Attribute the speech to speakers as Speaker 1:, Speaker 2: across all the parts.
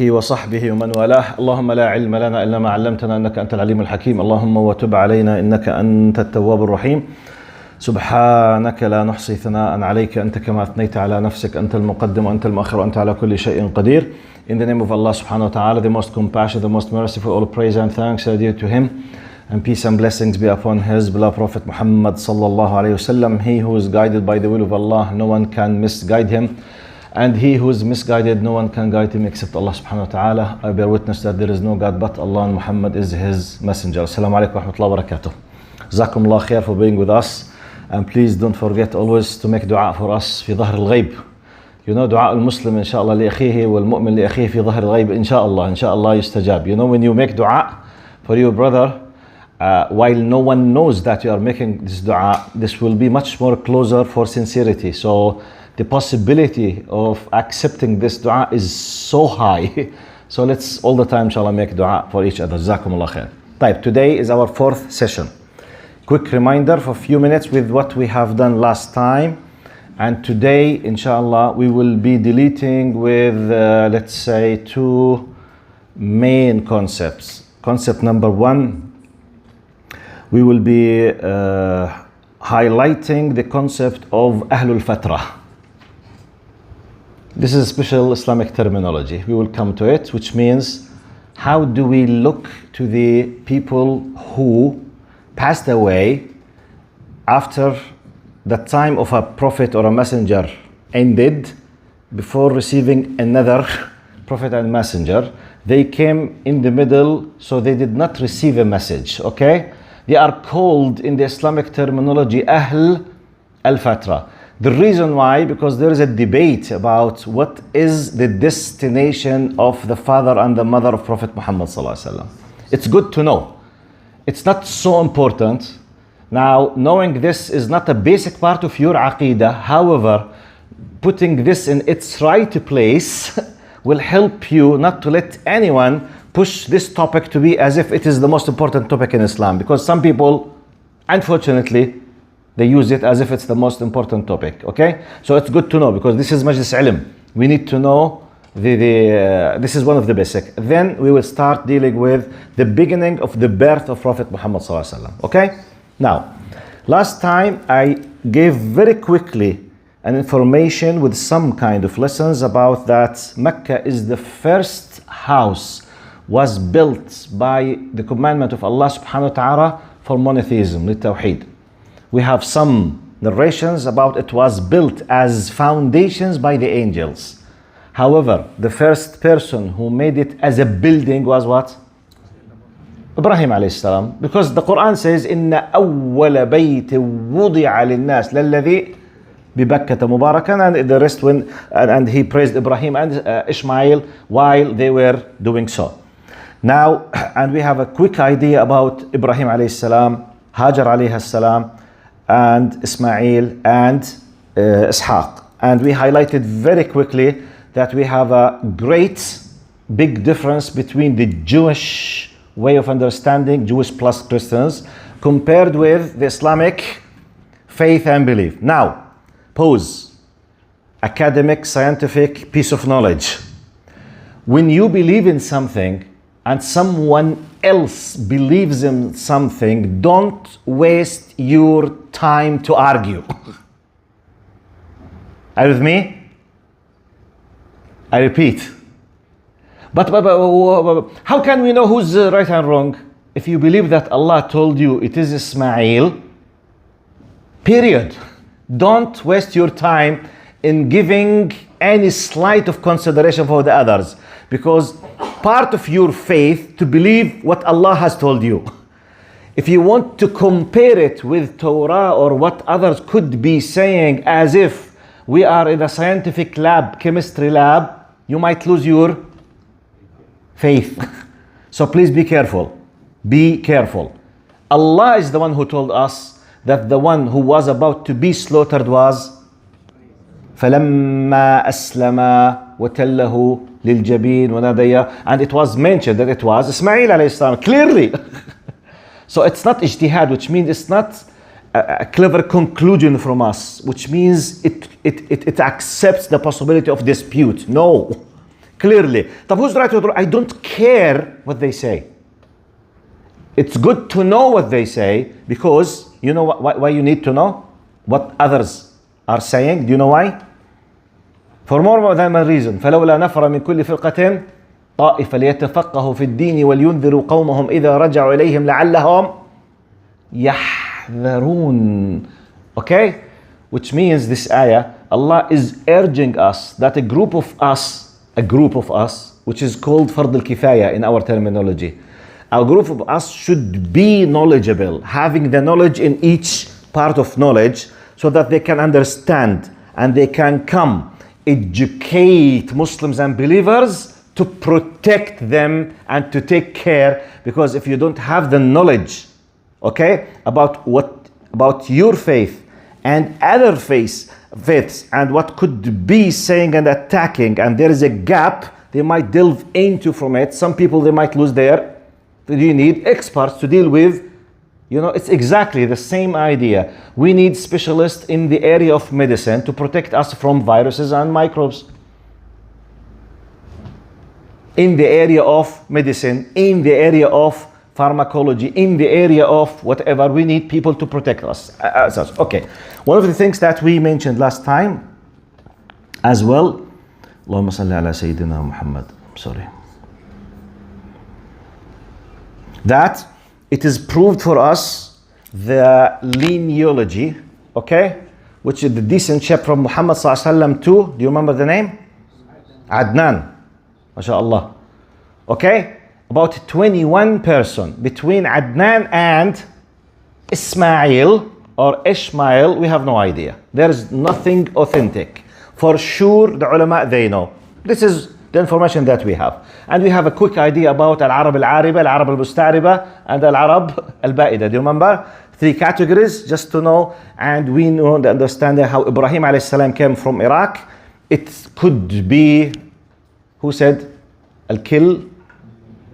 Speaker 1: آله وصحبه ومن والاه. اللهم لا علم لنا إلا ما علمتنا إنك أنت العليم الحكيم. اللهم وتب علينا إنك أنت التواب الرحيم. سبحانك لا نحصي ثناء عليك أنت كما أثنيت على نفسك. أنت المقدم وأنت المؤخر وأنت على كل شيء قدير. In the name of Allah subhanahu wa ta'ala, the most compassionate, the most merciful, all praise and thanks are due to Him. And peace and blessings be upon His beloved Prophet Muhammed sallallahu alayhi wasallam. He who is guided by the will of Allah, no one can misguide him. And he who is misguided, no one can guide him except Allah subhanahu wa ta'ala. I bear witness that there is no God but Allah and Muhammad is His messenger. Assalamu alaikum wa rahmatullahi wa barakatuh. Jazakumullah khair for being with us. And please don't forget always to make dua for us في ظهر الغيب. You know, dua al-Muslim inshallah لأخيه والمؤمن لأخيه في ظهر الغيب inshallah يستجاب. You know, when you make dua for your brother, while no one knows that you are making this dua, this will be much more closer for sincerity. So the possibility of accepting this dua is so high. So let's all the time inshallah make dua for each other. Jazakumullah khair. Type. Today is our 4th session. Quick reminder for a few minutes with what we have done last time. And today inshallah we will be deleting with let's say 2 main concepts. Concept number 1, we will be highlighting the concept of Al-Fatrah. This is a special Islamic terminology. We will come to it, which means how do we look to the people who passed away after the time of a prophet or a messenger ended, before receiving another prophet and messenger. They came in the middle, so they did not receive a message, okay? They are called in the Islamic terminology Ahl al-Fatrah. The reason why, because there is a debate about what is the destination of the father and the mother of Prophet Muhammad sallallahu alaihi wasallam. It's good to know. It's not so important. Now, knowing this is not a basic part of your aqidah. However, putting this in its right place will help you not to let anyone push this topic to be as if it is the most important topic in Islam. Because some people, unfortunately, they use it as if it's the most important topic, okay? So it's good to know, because this is Majlis Ilm. We need to know this is one of the basic. Then we will start dealing with the beginning of the birth of Prophet Muhammad sallallahu alaihi wasallam, okay? Now, last time I gave very quickly an information with some kind of lessons about that Mecca is the first house was built by the commandment of Allah subhanahu wa ta'ala for monotheism, للتوحيد. We have some narrations about it was built as foundations by the angels. However, the first person who made it as a building was what? Ibrahim alayhi salam. Because the Quran says, إِنَّ أَوَّلَ بَيْتٍ وُضِعَ لِلنَّاسِ لَلَّذِي بِبَكَّةَ مُبَارَكًا, and the rest and he praised Ibrahim and Ishmael while they were doing so. Now, and we have a quick idea about Ibrahim alayhi salam, Hajar alayhi salam, and Ismail and Ishaq. And we highlighted very quickly that we have a great big difference between the Jewish way of understanding, Jewish plus Christians, compared with the Islamic faith and belief. Now, pause. Academic, scientific piece of knowledge. When you believe in something and someone else believes in something, don't waste your time to argue. Are you with me? I repeat. But how can we know who's right and wrong? If you believe that Allah told you it is Ismail, period. Don't waste your time in giving any slight of consideration for the others, because part of your faith to believe what Allah has told you. If you want to compare it with Torah or what others could be saying as if we are in a scientific lab, chemistry lab, you might lose your faith. So please be careful. Be careful. Allah is the one who told us that the one who was about to be slaughtered was فَلَمَّا أَسْلَمَا وَتَلَّهُ لِلْجَبِينِ وَنَادَيَا, and it was mentioned that it was Ismail alayhi salam, clearly. So it's not ijtihad, which means it's not a clever conclusion from us, which means it accepts the possibility of dispute. No. clearly. طب who's right or wrong? I don't care what they say. It's good to know what they say, because you know why you need to know what others are saying. Do you know why? For more than one reason. فلولا نفر من كل فرقة طائفة ليتفقهوا في الدين ولينذروا قومهم إذا رجعوا إليهم لعلهم يحذرون. Okay? Which means this ayah, Allah is urging us that a group of us, which is called Fard al-Kifaya in our terminology, a group of us should be knowledgeable, having the knowledge in each part of knowledge, so that they can understand and they can come educate Muslims and believers to protect them and to take care. Because if you don't have the knowledge, okay, about your faith and other faiths and what could be saying and attacking, and there is a gap they might delve into from it, some people they might lose their. You need experts to deal with. It's exactly the same idea. We need specialists in the area of medicine to protect us from viruses and microbes. In the area of medicine, in the area of pharmacology, in the area of whatever, we need people to protect us. Okay. One of the things that we mentioned last time as well, Allahumma salli ala Sayyidina Muhammad. Sorry. That it is proved for us the linealogy, okay, which is the descendant from Muhammad sallallahu alaihi wasallam to, do you remember the name? Adnan, mashallah. Okay, about 21 person between Adnan and Ismail or Ishmael, we have no idea. There is nothing authentic. For sure, the ulama, they know. This is the information that we have. And we have a quick idea about Al-Arab Al-Ariba, Al-Arab Al-Musta'riba, and Al-Arab Al-Ba'ida. Do you remember? 3 categories, just to know. And we know the understanding how Ibrahim alayhi salam came from Iraq. It could be, who said?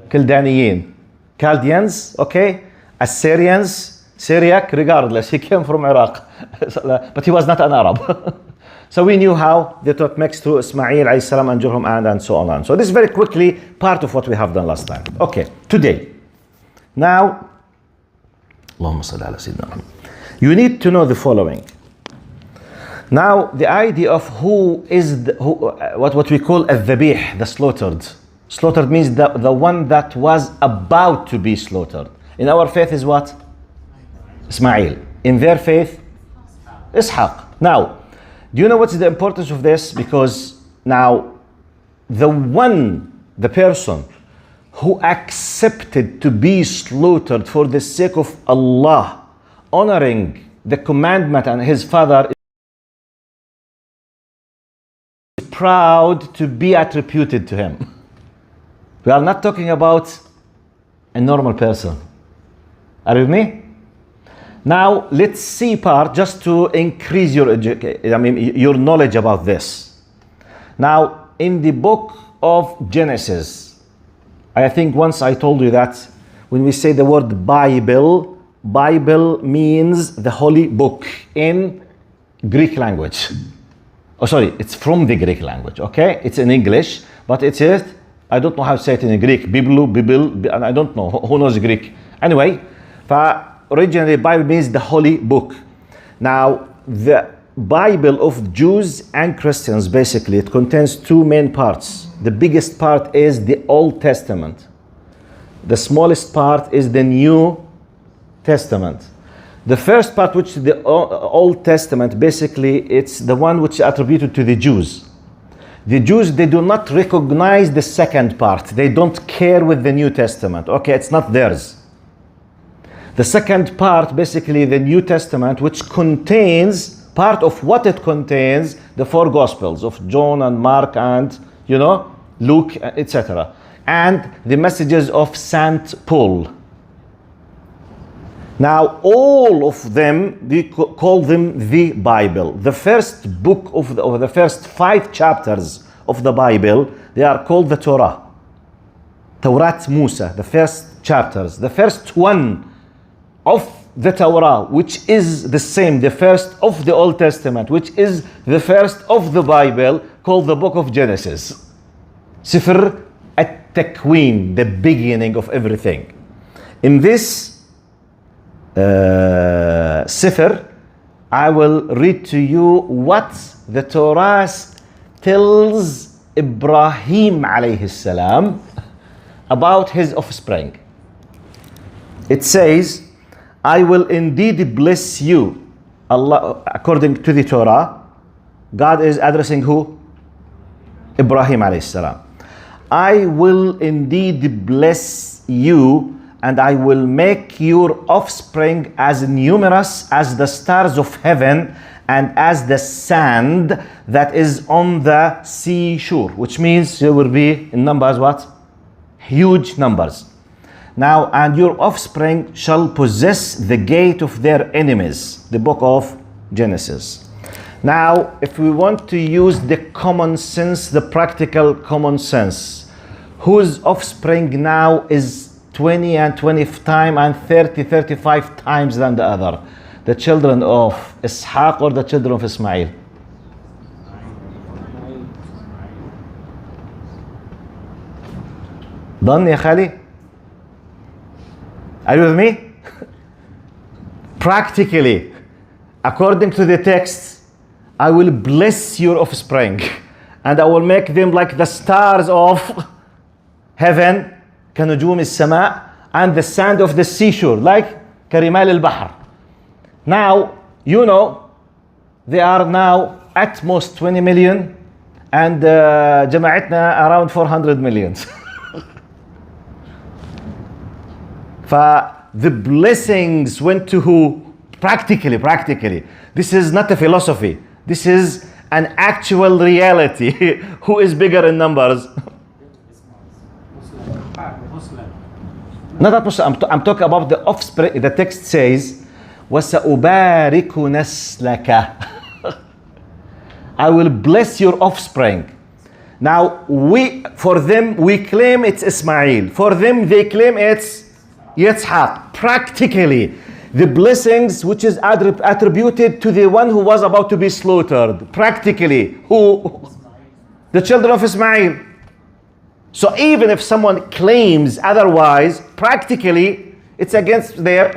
Speaker 1: Kildaniyin. Chaldeans, okay? Assyrians, Syriac, regardless. He came from Iraq. But he was not an Arab. So we knew how they taught mixed through Ismail alayhi salam and Jurhum and so on. So this is very quickly part of what we have done last time. Okay, today. Now, Allahumma salli ala Sayyidina Muhammad. You need to know the following. Now, the idea of who is what we call al-dhabih, the slaughtered. Slaughtered means the one that was about to be slaughtered. In our faith is what? Ismail. In their faith, Ishaq. Now, do you know what's the importance of this? Because now, the person who accepted to be slaughtered for the sake of Allah, honoring the commandment and his father, is proud to be attributed to him. We are not talking about a normal person. Are you with me? Now, let's see part just to increase your knowledge about this. Now, in the book of Genesis, I think once I told you that when we say the word Bible, Bible means the holy book in Greek language. Oh, sorry, it's from the Greek language, okay? It's in English, but it is, I don't know how to say it in Greek. Bible, I don't know. Who knows Greek? Anyway, originally, Bible means the holy book. Now, the Bible of Jews and Christians, basically, it contains 2 main parts. The biggest part is the Old Testament. The smallest part is the New Testament. The first part, which is the Old Testament, basically, it's the one which is attributed to the Jews. The Jews, they do not recognize the second part. They don't care with the New Testament. Okay, it's not theirs. The second part, basically the New Testament, which contains, part of what it contains, the 4 Gospels of John and Mark and, Luke, etc. And the messages of St. Paul. Now, all of them, we call them the Bible. The first book of the first 5 chapters of the Bible, they are called the Torah. Tawrat Musa, the first chapters. The first one of the Torah, which is the same, the first of the Old Testament, which is the first of the Bible, called the book of Genesis. Sifr at-Takween, the beginning of everything. In this Sifr, I will read to you what the Torah tells Ibrahim alayhi salam about his offspring. It says, I will indeed bless you. Allah, according to the Torah, God is addressing who? Ibrahim alayhi salam. I will indeed bless you, and I will make your offspring as numerous as the stars of heaven and as the sand that is on the seashore, which means there will be in numbers what? Huge numbers. Now, and your offspring shall possess the gate of their enemies. The book of Genesis. Now, if we want to use the common sense, the practical common sense, whose offspring now is 20 and 20 times and 30, 35 times than the other? The children of Ishaq or the children of Ismail? Done, ya Khali? Are you with me? Practically, according to the text, I will bless your offspring and I will make them like the stars of heaven, كنجوم السماء, and the sand of the seashore, like كرمال البحر. Now, you know, they are now at most 20 million and جماعتنا around 400 million. The blessings went to who? Practically. This is not a philosophy. This is an actual reality. Who is bigger in numbers? Not that Muslim. I'm talking about the offspring. The text says, وَسَأُبَارِكُ نَسْلَكَ. I will bless your offspring. Now, for them, we claim it's Ismail. For them, they claim it's Yitzhak. Practically, the blessings which is attributed to the one who was about to be slaughtered. Practically, who? The children of Ismail. So even if someone claims otherwise, practically, it's against their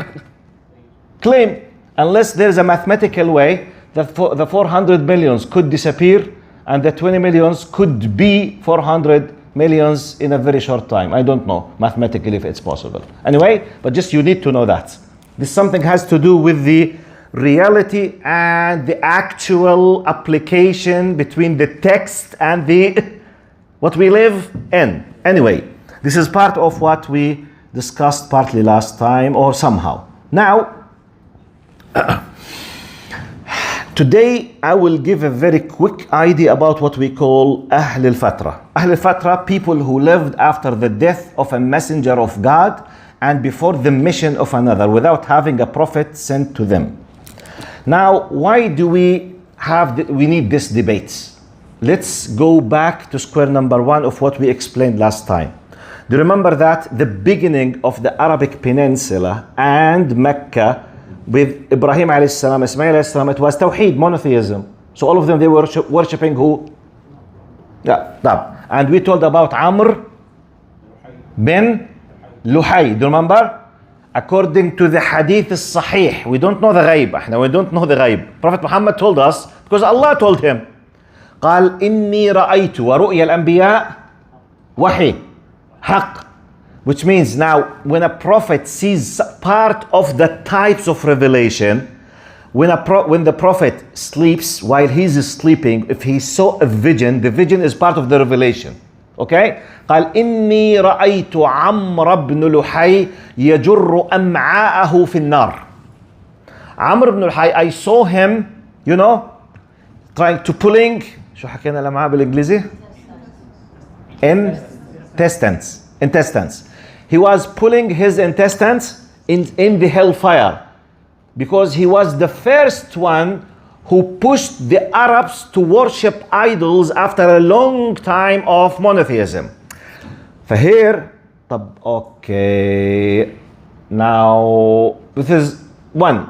Speaker 1: claim. Unless there's a mathematical way that the 400 millions could disappear and the 20 millions could be 400 millions in a very short time. I don't know mathematically if it's possible. Anyway, but just you need to know that. This something has to do with the reality and the actual application between the text and the what we live in. Anyway, this is part of what we discussed partly last time or somehow. Now, today I will give a very quick idea about what we call Ahl al-Fatrah. Ahl al-Fatrah, people who lived after the death of a messenger of God and before the mission of another, without having a prophet sent to them. Now, why do we need this debate? Let's go back to square number one of what we explained last time. Do you remember that the beginning of the Arabic Peninsula and Mecca with Ibrahim alayhi salam, Ismail alayhi salam, it was Tawheed, monotheism. So all of them, they were worshipping who? Yeah, and we told about Amr bin Luhay. Do you remember? According to the Hadith al-Sahih, we don't know the ghaib. We don't know the ghaib. Prophet Muhammad told us because Allah told him. قال إني رأيت ورؤيا الأنبياء وحي حق. Which means now when a prophet sees part of the types of revelation, when the prophet sleeps, while he's sleeping, if he saw a vision, the vision is part of the revelation. Okay? قال إني رأيت عمرو بن لحي يجر أمعاءه في النار. Amr ibn Luhay, I saw him, you know, trying to pulling شو حكينا الأمعاء بالإنجليزي؟ Intestines. He was pulling his intestines in the hellfire because he was the first one who pushed the Arabs to worship idols after a long time of monotheism. فهير طب okay, now this is one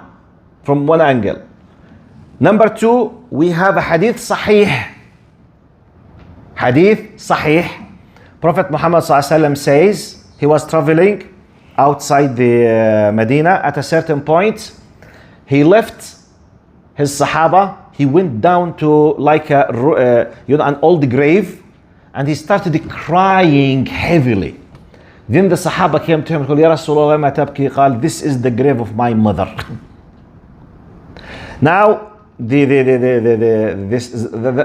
Speaker 1: from one angle. Number two, we have a hadith sahih Prophet Muhammad ﷺ says he was traveling outside the Medina. At a certain point, he left his Sahaba. He went down to like an old grave, and he started crying heavily. Then the Sahaba came to him and said, Ya Rasulullah, ma tabki? Qal, this is the grave of my mother. Now,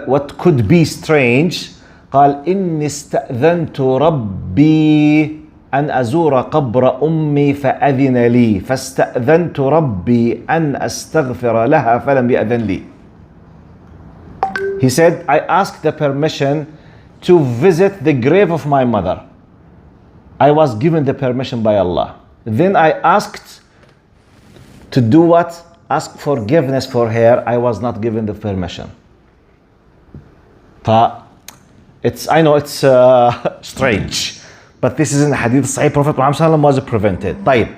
Speaker 1: what could be strange, قال إني استأذنت ربي أن أزور قبر أمي فأذن لي فاستأذنت ربي أن أستغفر لها فلم يأذن لي. He said, I asked the permission to visit the grave of my mother. I was given the permission by Allah. Then I asked to do what? Ask forgiveness for her. I was not given the permission. I know it's strange, but this is in the hadith Sahih. Prophet Muhammad was prevented. طيب.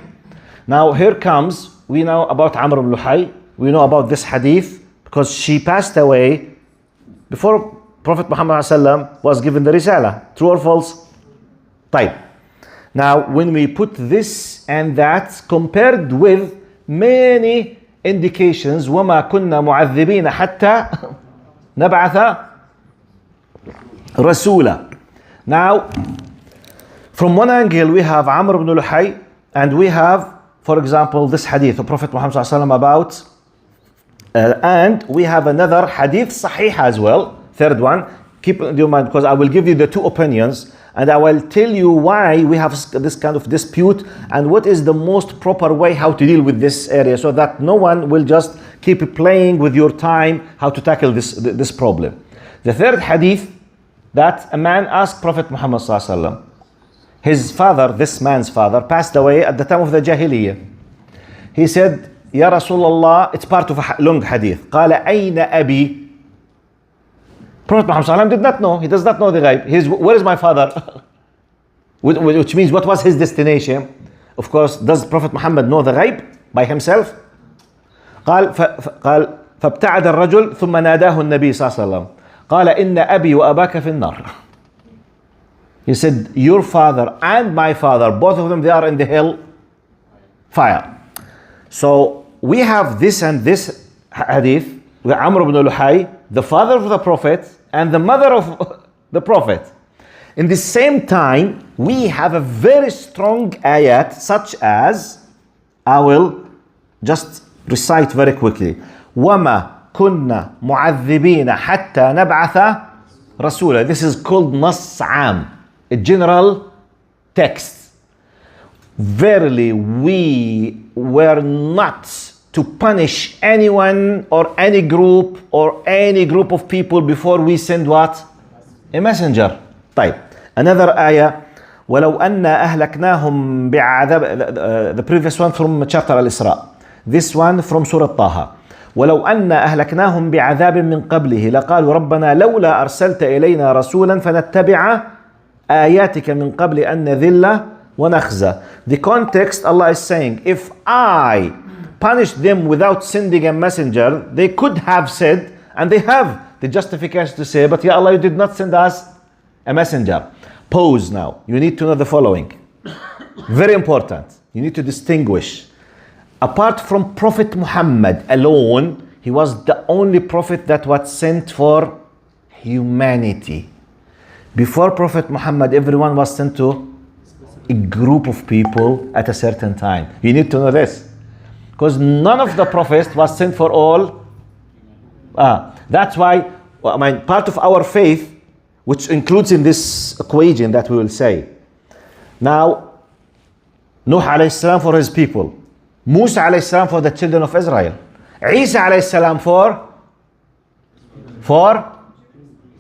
Speaker 1: Now here comes, we know about Amr ibn Luhay. We know about this hadith because she passed away before Prophet Muhammad was given the Risala. True or false? طيب. Now when we put this and that compared with many indications, وَمَا كُنَّا مُعَذِّبِينَ حَتَّى نَبْعَثَ رَسُولًا. Now, from one angle we have Amr ibn Luhay, and we have, for example, this hadith of Prophet Muhammad ﷺ about, and we have another hadith sahih as well, third one. Keep in your mind, because I will give you the two opinions, and I will tell you why we have this kind of dispute and what is the most proper way how to deal with this area, so that no one will just keep playing with your time how to tackle this problem. The third hadith, that a man asked Prophet Muhammad ﷺ, his father, this man's father, passed away at the time of the Jahiliyyah. He said, Ya Rasulullah, it's part of a long hadith. قال أين أبي? Prophet Muhammad ﷺ did not know. He does not know the ghaib. Where is my father? Which means, what was his destination? Of course, does Prophet Muhammad know the ghaib by himself? قال فابتعد الرجل ثم ناداه النبي صلى الله عليه وسلم قال إن أبي وأباك في النار. He said, your father and my father, both of them, they are in the hell fire. So we have this and this hadith where Amr ibn Luhay, the father of the Prophet and the mother of the Prophet. In the same time, we have a very strong ayat, such as, I will just recite very quickly. وَمَا كُنَّا مُعَذِّبِينَ حَتَّى نَبْعَثَ رَسُولًا. This is called Nass Am, a general text. Verily, we were not to punish anyone or any group of people before we send what? A messenger. طيب. Another ayah. ولو أنا أهلكناهم بعذاب. The previous one from chapter Al-Isra. This one from Surah Taha. ولو أنا أهلكناهم بعذاب من قبله لقالوا ربنا لولا أرسلت إلينا رسولا فنتبع آياتك من قبل أن نذل ونخزى. The context, Allah is saying, if I punish them without sending a messenger, they could have said, and they have the justification to say, but Ya Allah, you did not send us a messenger. Pause now. You need to know the following. Very important. You need to distinguish. Apart from Prophet Muhammad alone, he was the only prophet that was sent for humanity. Before Prophet Muhammad, everyone was sent to a group of people at a certain time. You need to know this. Because none of the prophets was sent for all. That's why, part of our faith, which includes in this equation that we will say. Now, Nuh alayhi salam for his people. Musa alayhi salam for the children of Israel. Isa alayhi salam for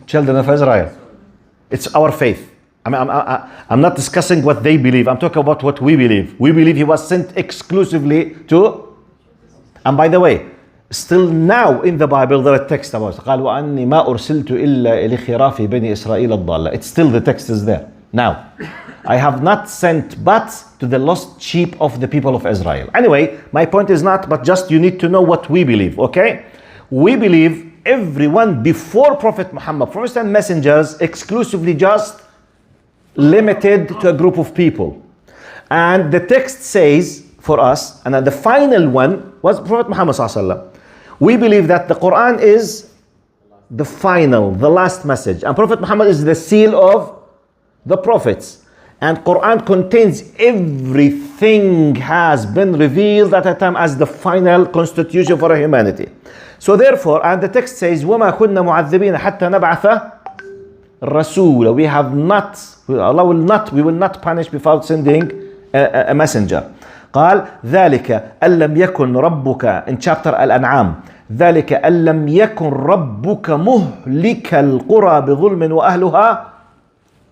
Speaker 1: children of Israel. It's our faith. I'm not discussing what they believe. I'm talking about what we believe. We believe he was sent exclusively to. And by the way, still now in the Bible there are texts about it. قال وأني ما أرسلت إلا لخراف بني إسرائيل الضالة. It's still, the text is there. Now, I have not sent but to the lost sheep of the people of Israel. Anyway, my point is not, but just you need to know what we believe, okay? We believe everyone before Prophet Muhammad, prophets and messengers, exclusively just limited to a group of people. And the text says for us, and the final one was Prophet Muhammad sallallahu alaihi wasallam. We believe that the Quran is the final, the last message. And Prophet Muhammad is the seal of the prophets. And Quran contains everything has been revealed at a time as the final constitution for humanity. So therefore, and the text says, وَمَا كُنَّا مُعَذِّبِينَ حَتَّى نَبْعَثَ رَسُولًا. We have not, Allah will not, we will not punish without sending a messenger. قال ذلك أَلَّمْ يَكُنْ رَبُّكَ in chapter Al-An'am. ذلك أَلَّمْ يَكُنْ رَبُّكَ مُهْلِكَ الْقُرَى بِظُلْمٍ وَأَهْلُهَا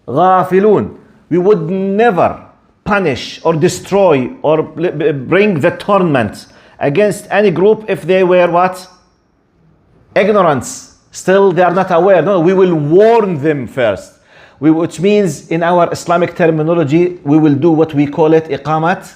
Speaker 1: غَافِلُونَ. We would never punish or destroy or bring the torment against any group if they were what? Ignorance. Still they are not aware. No, we will warn them first. Which means in our Islamic terminology, we will do what we call it iqamat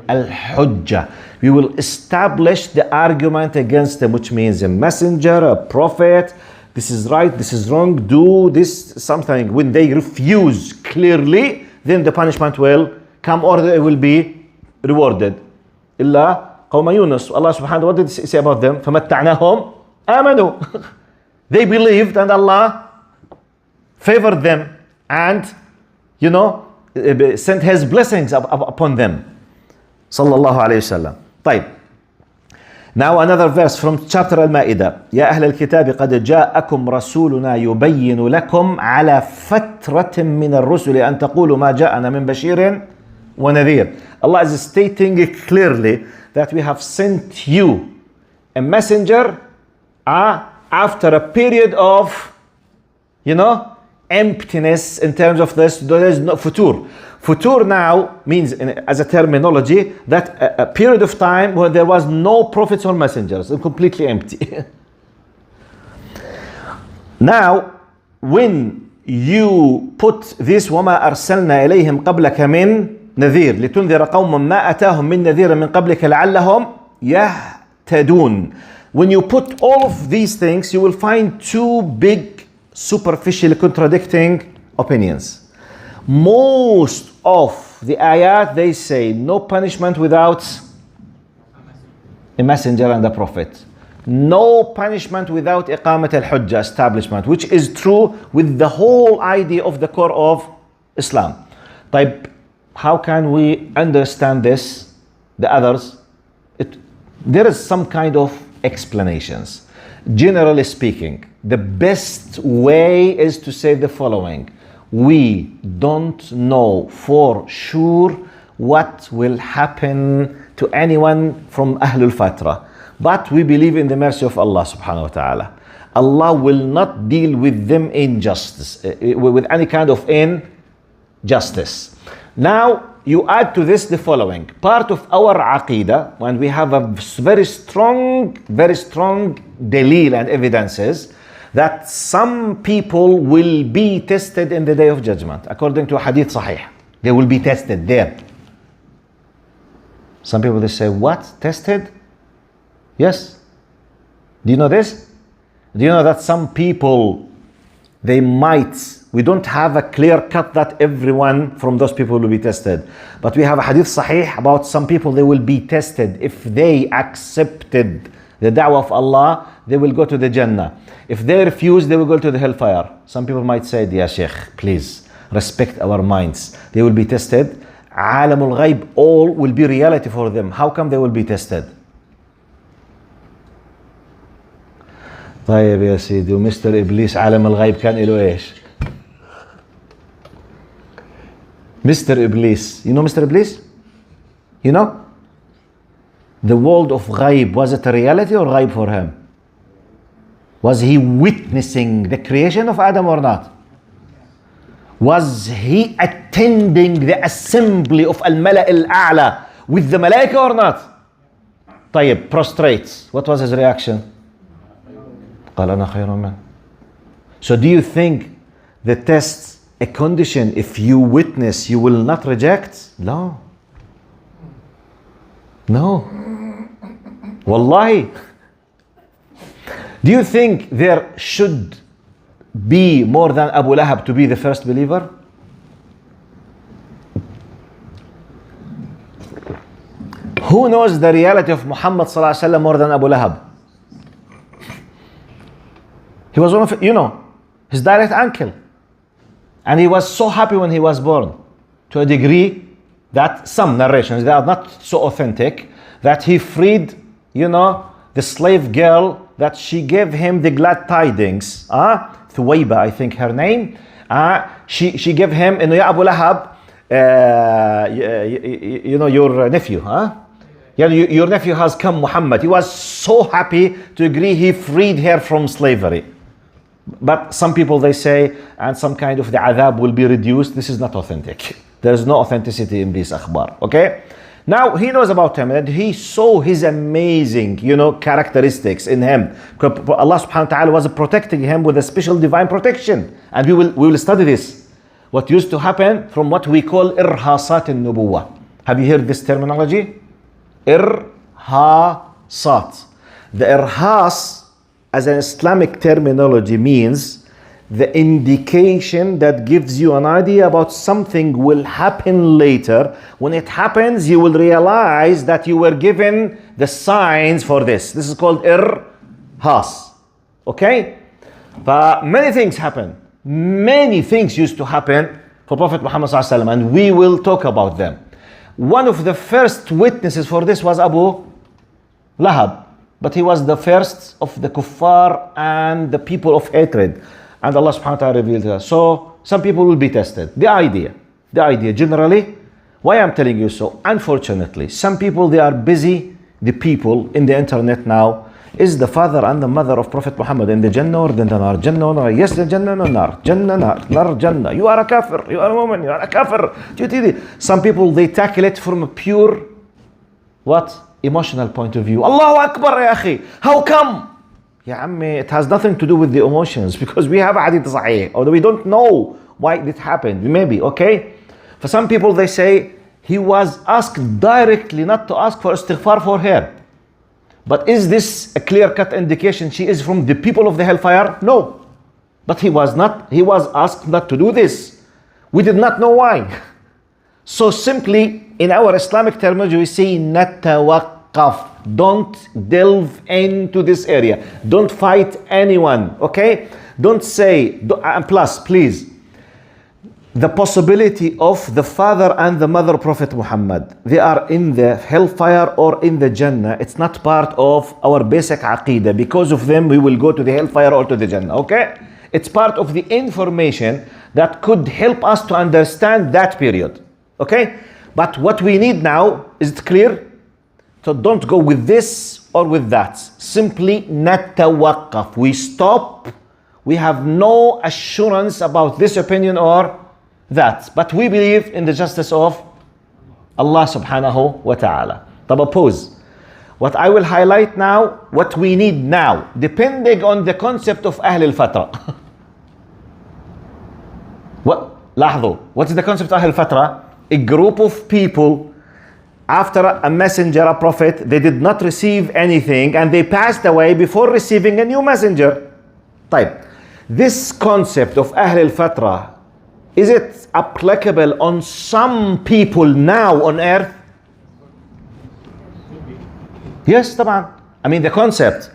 Speaker 1: al-hujjah. We will establish the argument against them, which means a messenger, a prophet, this is right, this is wrong, do this, something. When they refuse clearly, then the punishment will come or they will be rewarded. إِلَّا قَوْمَ يُونَسَ. Allah subhanahu wa ta'ala, what did he say about them? فَمَتَّعْنَاهُمْ آمَنُوا. They believed and Allah favored them and, sent his blessings upon them. Sallallahu alayhi wa sallam. طيب. Now another verse from chapter Al-Ma'idah. يا أهل الكتاب قد جاءكم رسولنا يبين لكم على فترة من الرسل أن تقولوا ما جاءنا من بشير ونذير. Allah is stating clearly that we have sent you a messenger after a period of, emptiness in terms of this. There is no futur. Futur now means, as a terminology, that a period of time where there was no prophets or messengers, completely empty. Now, when you put this وَمَا أَرْسَلْنَا إِلَيْهِمْ قَبْلَكَ مِنْ نَذِيرٍ لِتُنذِرَ قَوْمًا مَا أَتَاهُمْ مِنْ نَذِيرٍ مِنْ قَبْلِكَ لَعَلَّهُمْ يَهْتَدُونَ. When you put all of these things, you will find two big, superficially contradicting opinions. Most of the ayat, they say no punishment without a messenger and a prophet. No punishment without iqamat al-hujjah, establishment, which is true with the whole idea of the core of Islam. Type, how can we understand this? The others? There is some kind of explanations. Generally speaking, the best way is to say the following. We don't know for sure what will happen to anyone from Al-Fatrah. But we believe in the mercy of Allah subhanahu wa ta'ala. Allah will not deal with them injustice, with any kind of injustice. Now, you add to this the following. Part of our aqidah, when we have a very strong dalil and evidences, that some people will be tested in the day of judgment. According to a hadith sahih, they will be tested there. Some people, they say, what? Tested? Yes. Do you know this? Do you know that some people, we don't have a clear cut that everyone from those people will be tested. But we have a hadith sahih about some people, they will be tested. If they accepted the da'wah of Allah, they will go to the Jannah. If they refuse, they will go to the hellfire. Some people might say, Ya Sheikh, please respect our minds. They will be tested. Alamul Ghaib, all will be reality for them. How come they will be tested? طيب يا سيدي ومستر إبليس عالم الغيب كان له إيش؟ Mr. Iblis. You know Mr. Iblis? You know? The world of ghaib, was it a reality or ghaib for him? Was he witnessing the creation of Adam or not? Was he attending the assembly of Al-Mala' Al-A'la with the Malaika or not? طيب, prostrates. What was his reaction? قال أنا خير منه. So do you think the test, a condition, if you witness, you will not reject? No. No. Wallahi. Do you think there should be more than Abu Lahab to be the first believer? Who knows the reality of Muhammad sallallahu alaihi wasallam more than Abu Lahab? He was one of, his direct uncle. And he was so happy when he was born, to a degree that some narrations, they are not so authentic, that he freed, the slave girl, that she gave him the glad tidings. Thuwayba, I think her name. She gave him, Ya Abu Lahab, your nephew, your nephew has come, Muhammad. He was so happy to agree he freed her from slavery. But some people, they say, and some kind of the adhab will be reduced. This is not authentic. There is no authenticity in these akhbar. Okay? Now, he knows about him and he saw his amazing, characteristics in him. Allah subhanahu wa ta'ala was protecting him with a special divine protection. And we will study this. What used to happen from what we call irhasat al-nubuwah. Have you heard this terminology? Irhasat. The irhas, as an Islamic terminology, means the indication that gives you an idea about something will happen later. When it happens, you will realize that you were given the signs for this. This is called irhas. Okay? But many things happen. Many things used to happen for Prophet Muhammad sallallahu alaihi wasallam, and we will talk about them. One of the first witnesses for this was Abu Lahab. But he was the first of the kuffar and the people of hatred. And Allah subhanahu wa ta'ala revealed to us. So some people will be tested. The idea generally, why I'm telling you so? Unfortunately, some people, they are busy, the people in the internet now, is the father and the mother of Prophet Muhammad in the Jannah or the Nar? Jannah or Nar? Yes, the Jannah or Nar? Jannah, Nar, Jannah. You are a kafir, you are a woman, you are a kafir. Some people, they tackle it from a pure, emotional point of view. Allahu Akbar, ya akhi. How come? Ya ammi, it has nothing to do with the emotions, because we have hadith sahih, or we don't know why it happened. Maybe, okay? For some people, they say he was asked directly not to ask for istighfar for her. But is this a clear-cut indication she is from the people of the hellfire? No. But he was asked not to do this. We did not know why. So simply, in our Islamic terminology, we say, natawaqqaf. Don't delve into this area. Don't fight anyone, okay? Don't say, and plus, please, the possibility of the father and the mother of Prophet Muhammad, they are in the hellfire or in the Jannah. It's not part of our basic aqidah. Because of them, we will go to the hellfire or to the Jannah, okay? It's part of the information that could help us to understand that period, okay? But what we need now, is it clear? So don't go with this or with that. Simply natawaqqaf. We stop. We have no assurance about this opinion or that. But we believe in the justice of Allah subhanahu wa ta'ala. Pause. What I will highlight now, what we need now, depending on the concept of Ahl al-Fatrah. What is the concept of Ahl al-Fatrah? A group of people, after a messenger, a prophet, they did not receive anything and they passed away before receiving a new messenger. This concept of Ahl al-Fatrah, is it applicable on some people now on earth? Yes, طبعا. I mean the concept.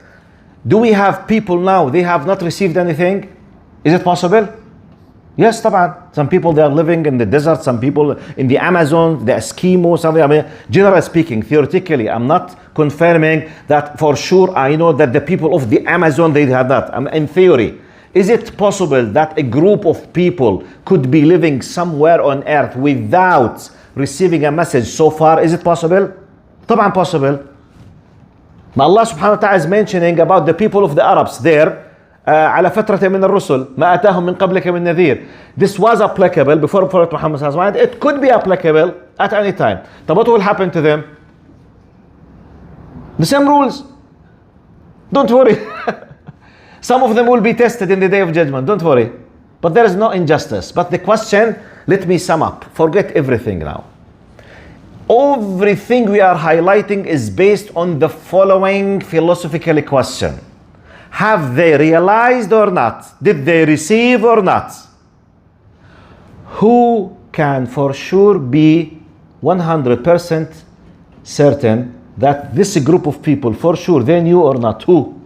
Speaker 1: Do we have people now, they have not received anything? Is it possible? Yes, طبعا. Some people, they are living in the desert, some people in the Amazon, the Eskimo, something. I mean, generally speaking, theoretically, I'm not confirming that for sure. I know that the people of the Amazon, they have that. In theory, is it possible that a group of people could be living somewhere on earth without receiving a message so far? Is it possible? طبعا possible. Allah subhanahu wa ta'ala is mentioning about the people of the Arabs there. على فترة من الرسل ما أتاهم من قبلك من نذير. This was applicable before Prophet Muhammad sallallahu alaihi wasallam. It could be applicable at any time. So what will happen to them? The same rules. Don't worry. Some of them will be tested in the day of judgment. Don't worry. But there is no injustice. But the question, let me sum up. Forget everything now. Everything we are highlighting is based on the following philosophical question. Have they realized or not? Did they receive or not? Who can for sure be 100% certain that this group of people, for sure, they knew or not? Who?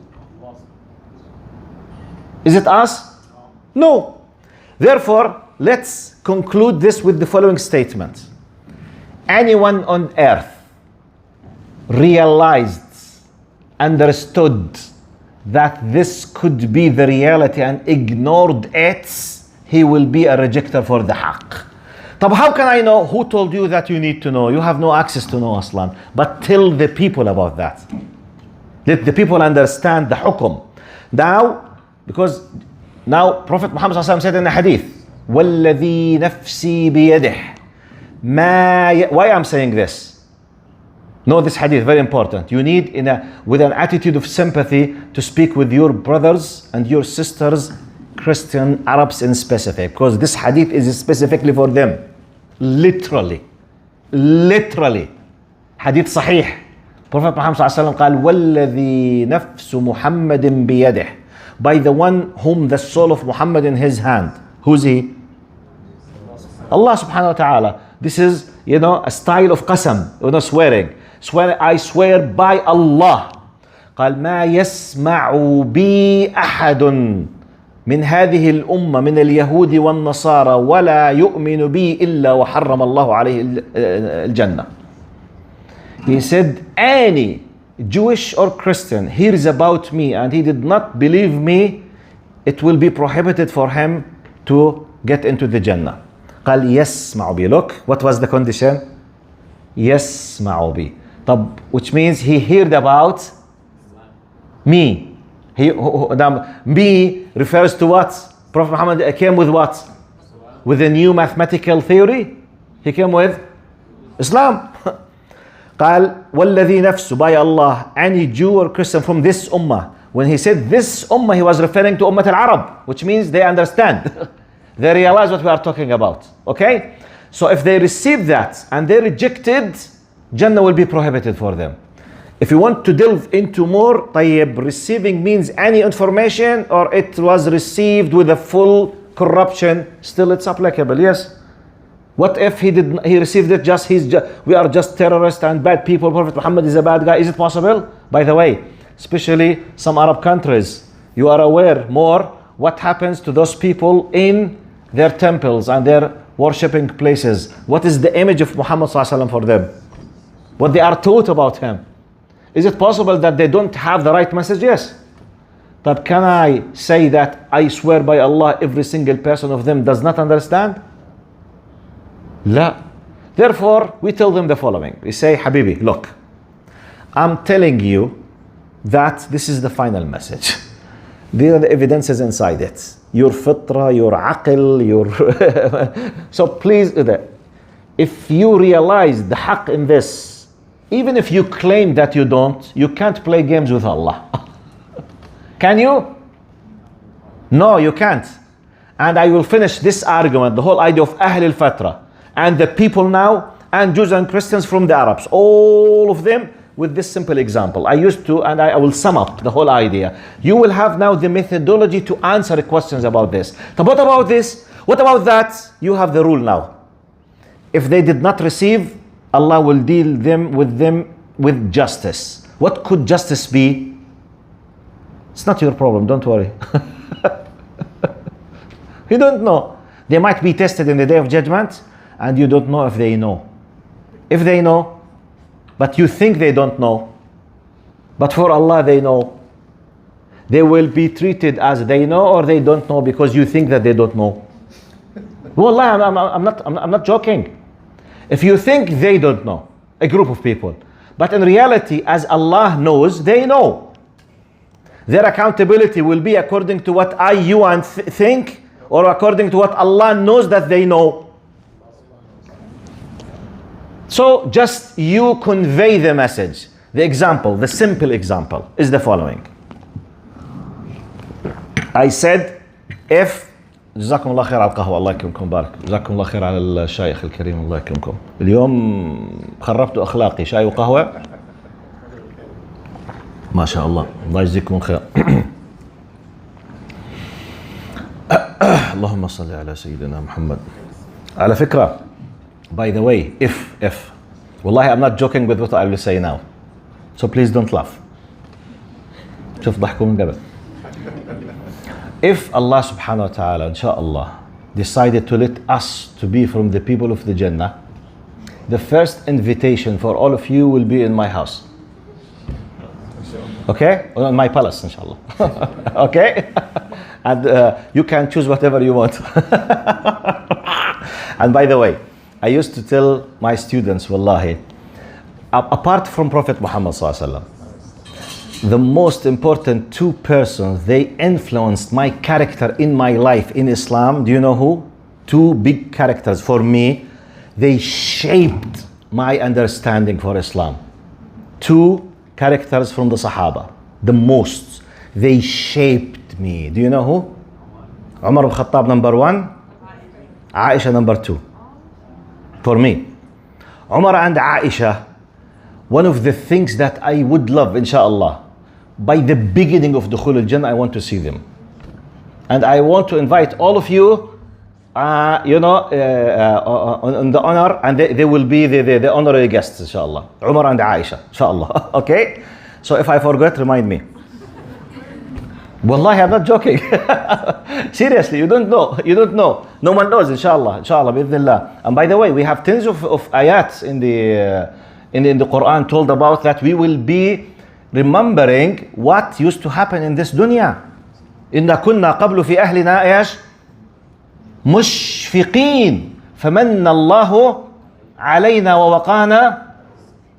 Speaker 1: Is it us? No. Therefore, let's conclude this with the following statement. Anyone on earth realized, understood that this could be the reality and ignored it, he will be a rejecter for the haqq. طب how can I know? Who told you that you need to know? You have no access to know Aslan. But tell the people about that. Let the people understand the hukum. Now, because now Prophet Muhammad said in the hadith, وَالَّذِي نَفْسِي بِيَدِهِ Why I'm saying this? Know this hadith, very important. You need with an attitude of sympathy to speak with your brothers and your sisters, Christian Arabs in specific, because this hadith is specifically for them. Literally. Hadith sahih. Prophet Muhammad قال وَالَّذِي نَفْسُ مُحَمَّدٍ بِيَدِهِ By the one whom the soul of Muhammad in his hand. Who's he? Allah subhanahu wa ta'ala. This is, a style of qasam, swearing. I swear by Allah. قال ما يسمع بي أحد من هذه الأمة من اليهود والنصارى ولا يؤمن بي إلا وحرم الله عليه الجنة. He said, any Jewish or Christian hears about me and he did not believe me, it will be prohibited for him to get into the Jannah. قال يسمع بي. Look, what was the condition? يسمع بي. طب, which means he heard about me. Me refers to what? Prophet Muhammad came with what? With a new mathematical theory? He came with Islam. قال والذي نفسه, by Allah, any Jew or Christian from this ummah. When he said this ummah, he was referring to Ummah al-Arab, which means they understand. They realize what we are talking about. Okay? So if they receive that and they rejected, Jannah will be prohibited for them. If you want to delve into more, طيب, receiving means any information or it was received with a full corruption, still it's applicable, yes? What if he received it we are just terrorists and bad people, Prophet Muhammad is a bad guy? Is it possible? By the way, especially some Arab countries, you are aware more what happens to those people in their temples and their worshipping places. What is the image of Muhammad ﷺ for them? What they are taught about him. Is it possible that they don't have the right message? Yes. But can I say that I swear by Allah every single person of them does not understand? La. Therefore, we tell them the following. We say, Habibi, look, I'm telling you that this is the final message. These are the evidences inside it. Your fitrah, your aql, so please, if you realize the haqq in this, even if you claim that you don't, you can't play games with Allah. Can you? No, you can't. And I will finish this argument, the whole idea of Ahl al-Fatrah, and the people now, and Jews and Christians from the Arabs, all of them, with this simple example. I will sum up the whole idea. You will have now the methodology to answer questions about this. But what about this? What about that? You have the rule now. If they did not receive, Allah will deal with them with justice. What could justice be? It's not your problem, don't worry. You don't know. They might be tested in the day of judgment and you don't know if they know. If they know, but you think they don't know, but for Allah they know, they will be treated as they know or they don't know because you think that they don't know. Wallah, I'm not joking. If you think they don't know, a group of people, but in reality, as Allah knows, they know. Their accountability will be according to what you think, or according to what Allah knows that they know. So just you convey the message. The example, the simple example is the following. I said, if جزاكم الله خير على القهوة الله يكرمكم بارك جزاكم الله خير على الشايخ الكريم الله يكرمكم اليوم خربتوا أخلاقي شاي وقهوة ما شاء الله الله يجزيكم خير اللهم صل على سيدنا محمد على فكرة by the way if Wallahi, I'm not joking with what I will say now. So please don't laugh. شوف ضحكوا من قبل. If Allah subhanahu wa ta'ala, inshallah, decided to let us to be from the people of the Jannah, the first invitation for all of you will be in my house. Okay? Or in my palace, inshallah. Okay? And you can choose whatever you want. And by the way, I used to tell my students, wallahi, apart from Prophet Muhammad sallallahu alaihi wasallam, the most important two persons, they influenced my character in my life in Islam. Do you know who? Two big characters for me. They shaped my understanding for Islam. Two characters from the Sahaba. The most. They shaped me. Do you know who? Umar ibn Khattab number one. Aisha number two. For me. Umar and Aisha, one of the things that I would love, inshallah, by the beginning of Dukhul al-Jannah, I want to see them. And I want to invite all of you, on the honor, and they will be the honorary guests, inshallah. Umar and Aisha, inshallah. Okay? So if I forget, remind me. Wallahi, I'm not joking. Seriously, you don't know. You don't know. No one knows, inshallah. Inshallah, bi'idhnillah. And by the way, we have tens of ayats in the Quran told about that we will be remembering what used to happen in this dunya. إِنَّا كُنَّا قَبْلُ فِي أَهْلِنَا إيش مُشْفِقِينَ فَمَنَّ اللَّهُ عَلَيْنَا وَوَقَانَا.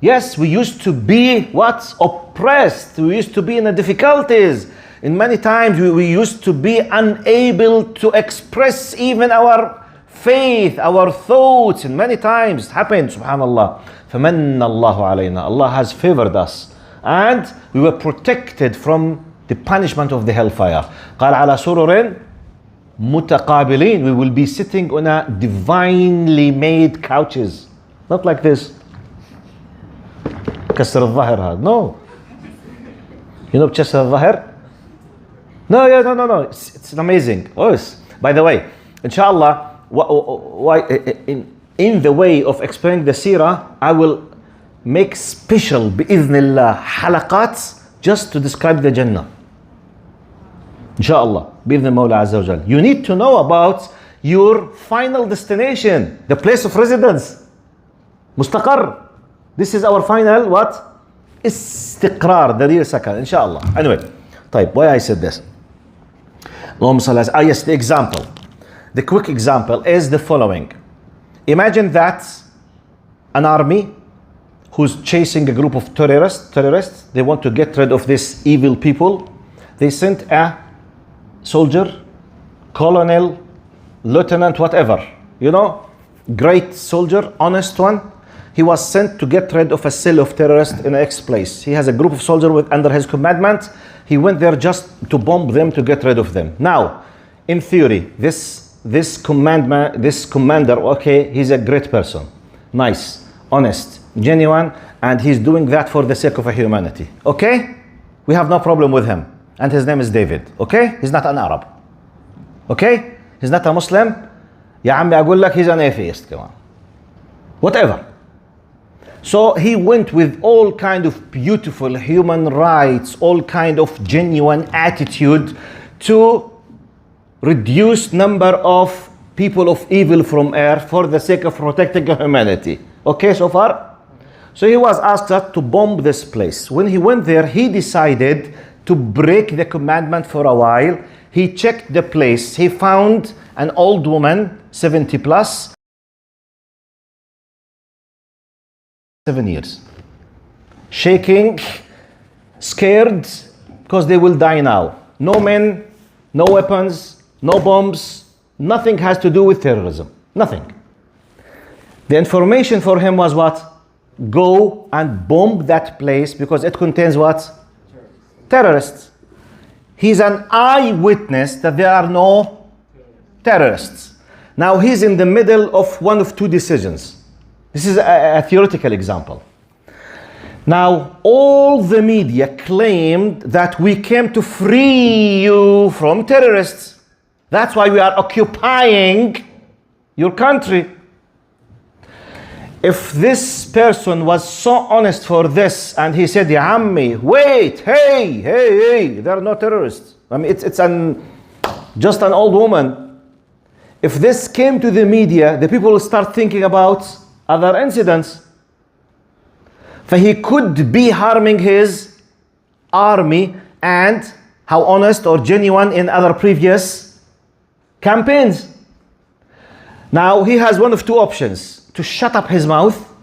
Speaker 1: Yes, we used to be what? Oppressed. We used to be in the difficulties. In many times we used to be unable to express even our faith, our thoughts. And many times it happened, subhanallah. فَمَنَّ اللَّهُ عَلَيْنَا. Allah has favored us. And we were protected from the punishment of the hellfire. قال على سرر متقابلين. We will be sitting on a divinely made couches. Not like this. كسر الظهر هذا. No. You know كسر الظهر? No. It's amazing. Oh, yes. By the way, inshallah, in the way of explaining the Seerah, I will make special bi'idhnillah halaqats just to describe the Jannah. Inshallah, bi'idhn Mawla Azza wa Jal. You need to know about your final destination, the place of residence. Mustaqar. This is our final what? Istiqrar, the real second, inshallah. Anyway, طيب, why I said this? Yes, the example. The quick example is the following. Imagine that an army who's chasing a group of terrorists, they want to get rid of these evil people. They sent a soldier, colonel, lieutenant, whatever, great soldier, honest one. He was sent to get rid of a cell of terrorists in X place. He has a group of soldiers under his commandment. He went there just to bomb them, to get rid of them. Now, in theory, this commander, okay, he's a great person, nice, honest, genuine, and he's doing that for the sake of humanity. Okay? We have no problem with him. And his name is David. Okay? He's not an Arab. Okay? He's not a Muslim. Ya ammi أقول لك, he's an atheist. Come on. Whatever. So he went with all kind of beautiful human rights, all kind of genuine attitude to reduce number of people of evil from earth for the sake of protecting humanity. Okay, so far? So he was asked to bomb this place. When he went there, he decided to break the commandment for a while. He checked the place. He found an old woman, 70 plus, 7 years, shaking, scared, because they will die now. No men, no weapons, no bombs, nothing has to do with terrorism. Nothing. The information for him was what? Go and bomb that place because it contains what? Terrorists. He's an eyewitness that there are no terrorists. Now he's in the middle of one of two decisions. This is a theoretical example. Now, all the media claimed that we came to free you from terrorists. That's why we are occupying your country. If this person was so honest for this and he said, Ya Ammi, wait, hey, they're not terrorists. I mean, it's just an old woman. If this came to the media, the people will start thinking about other incidents. For he could be harming his army, and how honest or genuine in other previous campaigns. Now he has one of two options: to shut up his mouth,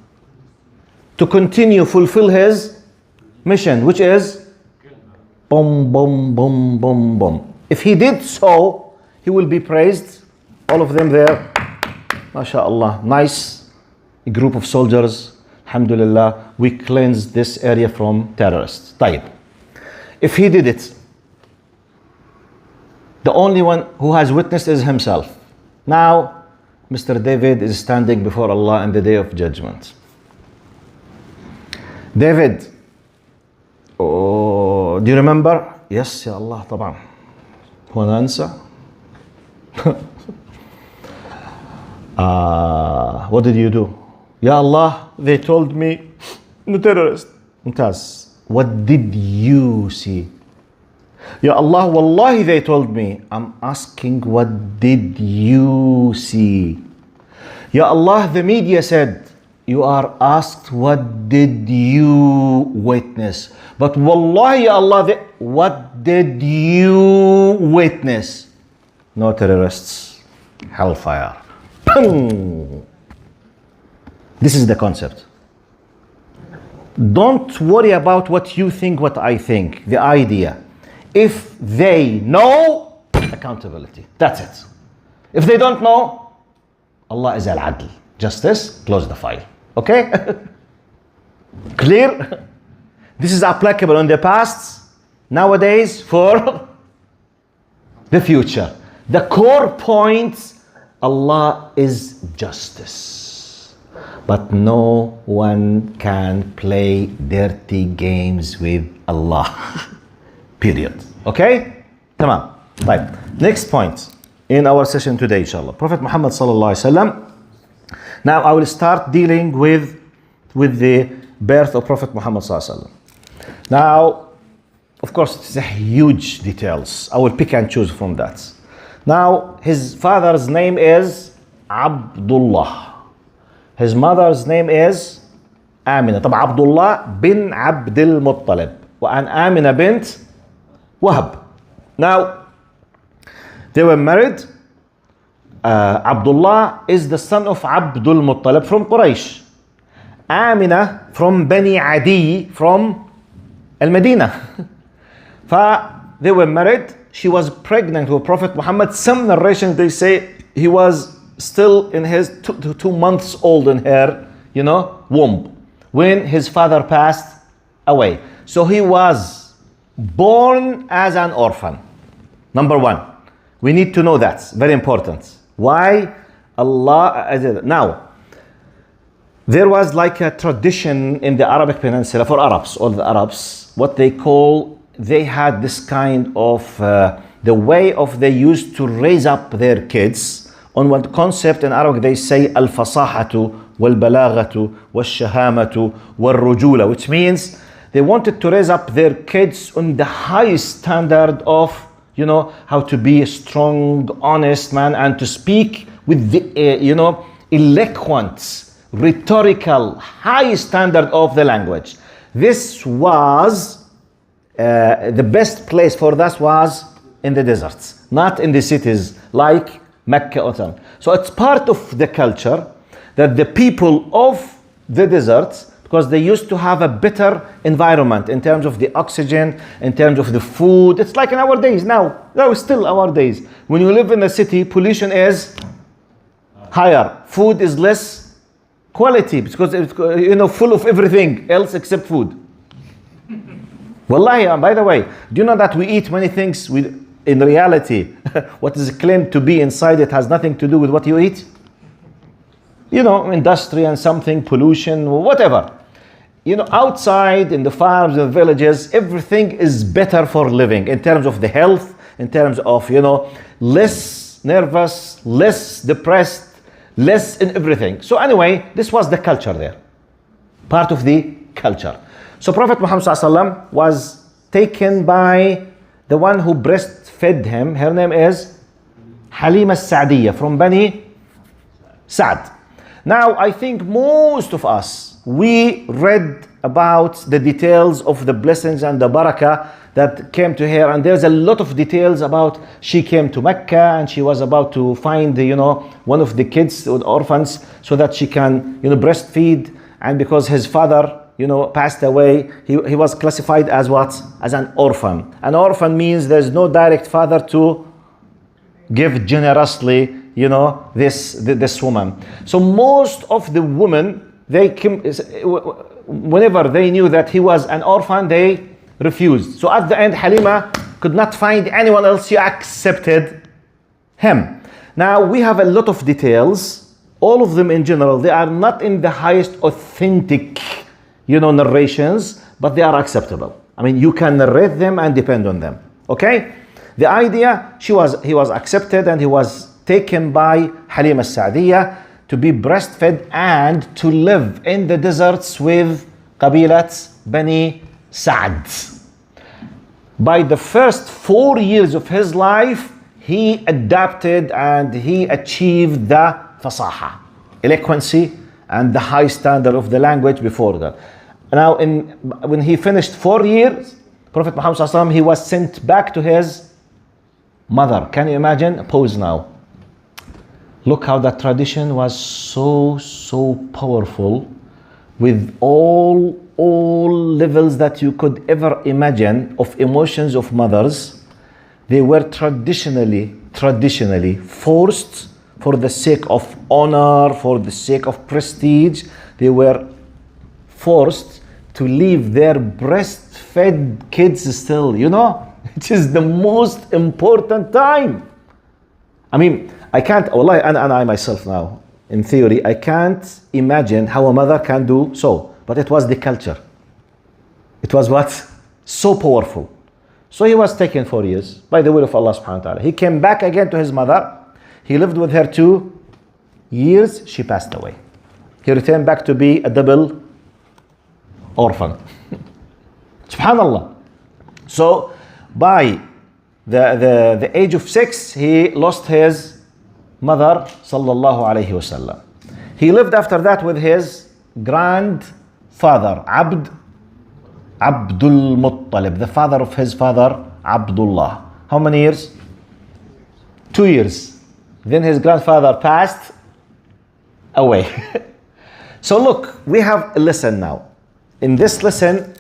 Speaker 1: to continue fulfill his mission, which is boom, boom, boom, boom, boom. If he did so, he will be praised. All of them there, mashallah, nice group of soldiers. Alhamdulillah, we cleansed this area from terrorists. طيب. If he did it, the only one who has witnessed is himself. Now, Mr. David is standing before Allah on the day of judgment. David, oh, do you remember? Yes, Ya Allah, طبعا. هو ننسى? What did you do? Ya Allah, they told me no terrorist. Mumtaz, what did you see? Ya Allah, wallahi they told me. I'm asking, what did you see? Ya Allah, the media said. You are asked, what did you witness? But wallahi, Ya Allah, what did you witness? No terrorists, hellfire. Boom. This is the concept. Don't worry about what you think, what I think. The idea. If they know, accountability. That's it. If they don't know, Allah is al-adl. Justice, close the file. Okay? Clear? This is applicable in the past, nowadays, for the future. The core point, Allah is justice. But no one can play dirty games with Allah. Period. Okay? Tamam. Right. Next point in our session today, inshallah. Prophet Muhammad sallallahu alaihi wasallam. Now I will start dealing with the birth of Prophet Muhammad sallallahu alaihi wasallam. Now, of course, it's a huge details. I will pick and choose from that. Now, his father's name is Abdullah. His mother's name is Amina. طبعا Abdullah bin Abdul Muttalib. وأن Amina bint Wahab. Now, they were married. Abdullah is the son of Abdul Muttalib from Quraysh. Amina from Bani Adi from Al-Madinah. They were married. She was pregnant with Prophet Muhammad. Some narrations, they say he was still in his 2 months old in her, womb when his father passed away. So he was born as an orphan. Number one, we need to know that. Very important. Why Allah? Now, there was like a tradition in the Arabic Peninsula for Arabs, all the Arabs, what they had this kind of the way of they used to raise up their kids. On one concept in Arabic they say al-fasahatu wal-balaghatu wal-shahamatu wal-rujula, which means they wanted to raise up their kids on the highest standard of how to be a strong, honest man and to speak with the eloquent, rhetorical, high standard of the language. This was the best place for that was in the deserts, not in the cities like Mecca or something. So it's part of the culture that the people of the deserts, because they used to have a better environment in terms of the oxygen, in terms of the food. It's like in our days now. No, it's still our days. When you live in a city, pollution is higher. Food is less quality because it's full of everything else except food. Wallahi, by the way, do you know that we eat many things in reality, what is claimed to be inside it has nothing to do with what you eat? Industry and something, pollution, whatever. Outside in the farms and villages, everything is better for living in terms of the health, in terms of, less nervous, less depressed, less in everything. So anyway, this was the culture there, part of the culture. So Prophet Muhammad ﷺ was taken by the one who breastfed him. Her name is Halima As-Sa'diyya from Bani Sa'd. Now I think most of us, we read about the details of the blessings and the barakah that came to her, and there's a lot of details about she came to Mecca and she was about to find one of the kids or orphans so that she can breastfeed, and because his father passed away, he was classified as what? As an orphan. An orphan means there's no direct father to give generously this woman. So most of the women, they came, whenever they knew that he was an orphan, they refused. So at the end, Halima could not find anyone else. She accepted him. Now we have a lot of details. All of them in general, they are not in the highest authentic narrations, but they are acceptable. I mean, you can narrate them and depend on them. Okay? The idea, he was accepted and he was taken by Halima As-Sa'diyya to be breastfed and to live in the deserts with Qabilat Bani Sa'd. By the first 4 years of his life, he adapted and he achieved the fasaha, eloquency, and the high standard of the language before that. Now, when he finished 4 years, Prophet Muhammad ﷺ, he was sent back to his mother. Can you imagine? Pause now. Look how that tradition was so powerful, with all levels that you could ever imagine of emotions of mothers. They were traditionally forced, for the sake of honor, for the sake of prestige, they were forced to leave their breastfed kids still, which is the most important time. I mean, I can't, wallahi, and I myself now, in theory, I can't imagine how a mother can do so. But it was the culture. It was what? So powerful. So he was taken 4 years by the will of Allah subhanahu wa ta'ala. He came back again to his mother. He lived with her 2 years. She passed away. He returned back to be a double orphan. Subhanallah. So by the age of 6, he lost his mother, sallallahu alayhi wasallam. He lived after that with his grandfather, Abdul Muttalib, the father of his father, Abdullah. How many years? 2 years. Then his grandfather passed away. So look, we have a lesson now. In this lesson,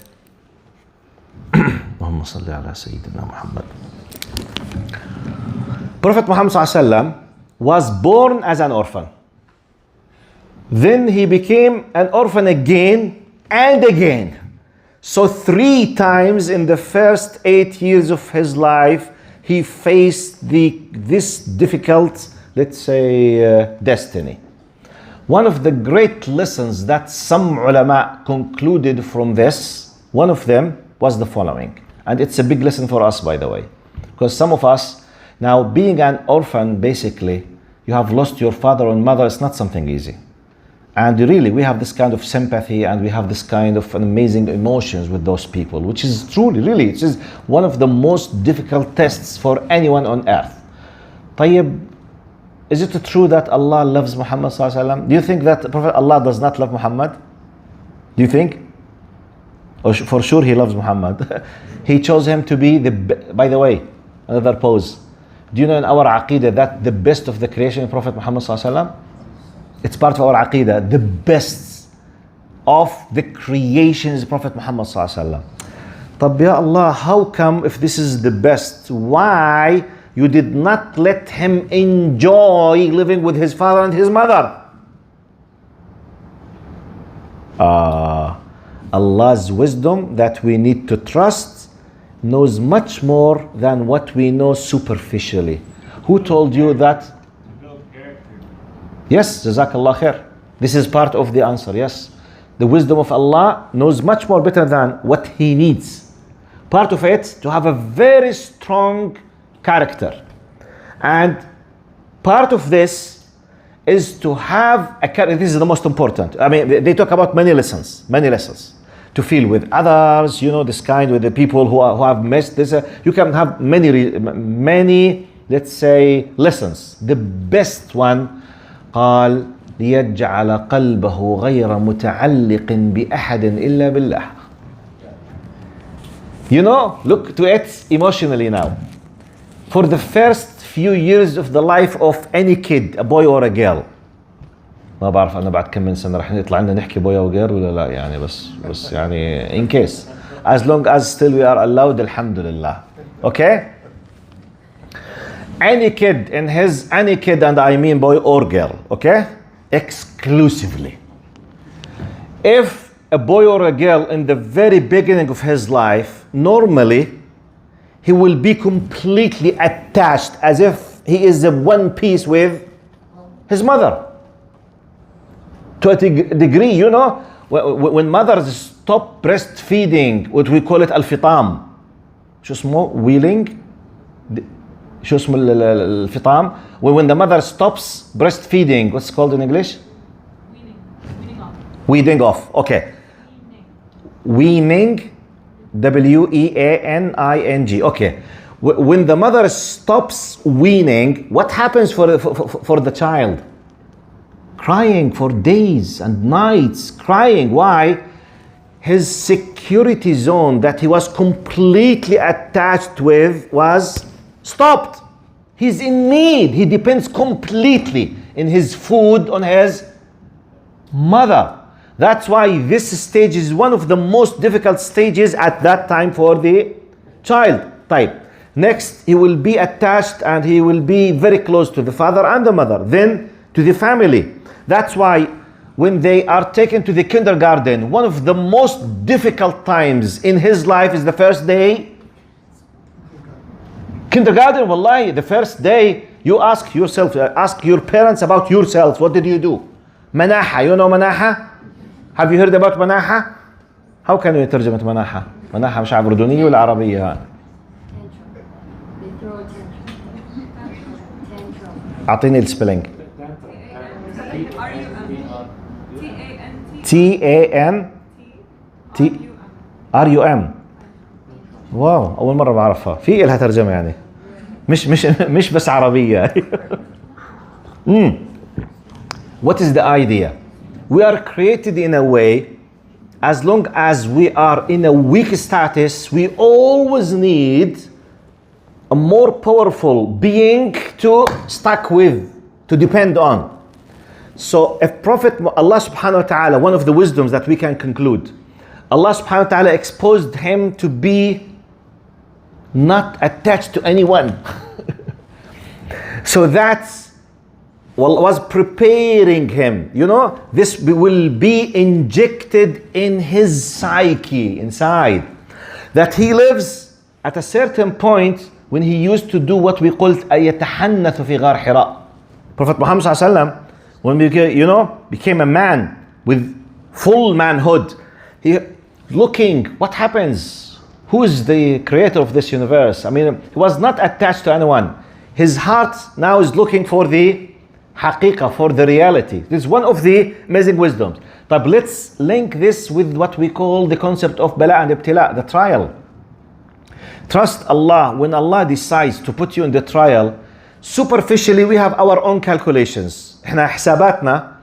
Speaker 1: Prophet Muhammad ﷺ was born as an orphan. Then he became an orphan again and again. So 3 times in the first 8 years of his life, he faced this difficult, let's say, destiny. One of the great lessons that some ulama concluded from this, one of them was the following. And it's a big lesson for us, by the way. Because some of us, now being an orphan, basically, you have lost your father and mother, it's not something easy. And really, we have this kind of sympathy and we have this kind of amazing emotions with those people, which is truly, really, it is one of the most difficult tests for anyone on earth. طيب, is it true that Allah loves Muhammad sallallahu alaihi wasallam? Do you think that Prophet Allah does not love Muhammad? Do you think? Or for sure he loves Muhammad. He chose him to be by the way, another pose. Do you know in our aqidah that the best of the creation, Prophet Muhammad sallallahu alaihi wasallam? It's part of our aqidah. The best of the creation is Prophet Muhammad sallallahu alaihi wasallam. طب ya Allah, how come if this is the best, why you did not let him enjoy living with his father and his mother? Allah's wisdom that we need to trust knows much more than what we know superficially. Who told you that? Yes, Jazakallah khair. This is part of the answer, yes. The wisdom of Allah knows much more better than what he needs. Part of it, to have a very strong character. And part of this is to have a character. This is the most important. I mean, they talk about many lessons. To feel with others, this kind, with the people who have missed this. You can have many, let's say, lessons. The best one, قال ليجعل قلبه غير متعلق بأحد إلا بالله. Look to it emotionally now. For the first few years of the life of any kid, a boy or a girl. ما بعرف أنا بعد كم من سنة رح نطلع لنا نحكي boy or girl ولا لا يعني بس يعني in case. As long as still we are allowed, alhamdulillah. Okay? Any kid, and I mean boy or girl, okay? Exclusively. If a boy or a girl in the very beginning of his life, normally, he will be completely attached as if he is a one piece with his mother. To a degree, when mothers stop breastfeeding, what we call it Al-Fatrah. شو اسمه weaning. شو اسمه الفطام. When the mother stops breastfeeding, what's it called in English? Weaning off. Weaning off, okay. Weaning, weaning, okay. When the mother stops weaning, what happens for the child? Crying for days and nights, crying. Why? His security zone that he was completely attached with was stopped. He's in need. He depends completely in his food on his mother. That's why this stage is one of the most difficult stages at that time for the child type. Next, he will be attached and he will be very close to the father and the mother, then to the family. That's why when they are taken to the kindergarten, one of the most difficult times in his life is the first day. Kindergarten, wallahi, the first day, you ask yourself, ask your parents about yourselves. What did you do? Manaha, you know manaha? Have you heard about manaha? How can you ترجمة manaha? manaha مش عارف أردنية ولا عربية؟ أعطيني السبيلينج. TANTRUM. واو، أول مرة بعرفها. في إلها ترجمة يعني. مش بس عربية. What is the idea? We are created in a way, as long as we are in a weak status, we always need a more powerful being to stuck with, to depend on. So if Prophet Allah subhanahu wa ta'ala, one of the wisdoms that we can conclude, Allah subhanahu wa ta'ala exposed him to be not attached to anyone. So that's what was preparing him. This will be injected in his psyche, inside. That he lives at a certain point when he used to do what we call يتحنث في غار حراء. Prophet Muhammad sallallahu alaihi wasallam, when he became a man with full manhood, he looking, what happens? Who is the creator of this universe? I mean, he was not attached to anyone. His heart now is looking for the haqiqah, for the reality. This is one of the amazing wisdoms. But let's link this with what we call the concept of bala and ibtila, the trial. Trust Allah. When Allah decides to put you in the trial, superficially we have our own calculations. احنا حساباتنا,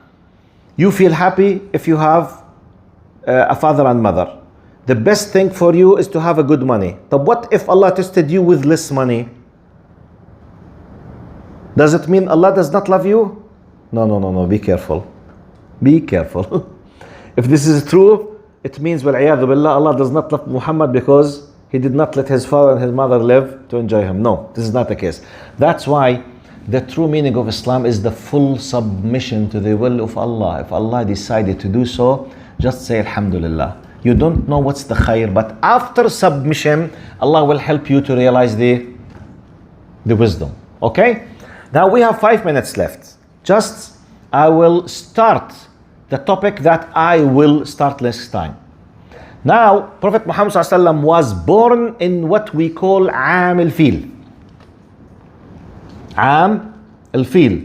Speaker 1: you feel happy if you have a father and mother. The best thing for you is to have a good money. But what if Allah tested you with less money? Does it mean Allah does not love you? No. Be careful. Be careful. If this is true, it means وَالْعِيَاذُ بِاللَّهِ, Allah does not love Muhammad because he did not let his father and his mother live to enjoy him. No, this is not the case. That's why the true meaning of Islam is the full submission to the will of Allah. If Allah decided to do so, just say Alhamdulillah. You don't know what's the khair, but after submission, Allah will help you to realize the wisdom. Okay? Now we have 5 minutes left. I will start the topic that I will start next time. Now, Prophet Muhammad ﷺ was born in what we call Am al-Fil. Am al-Fil.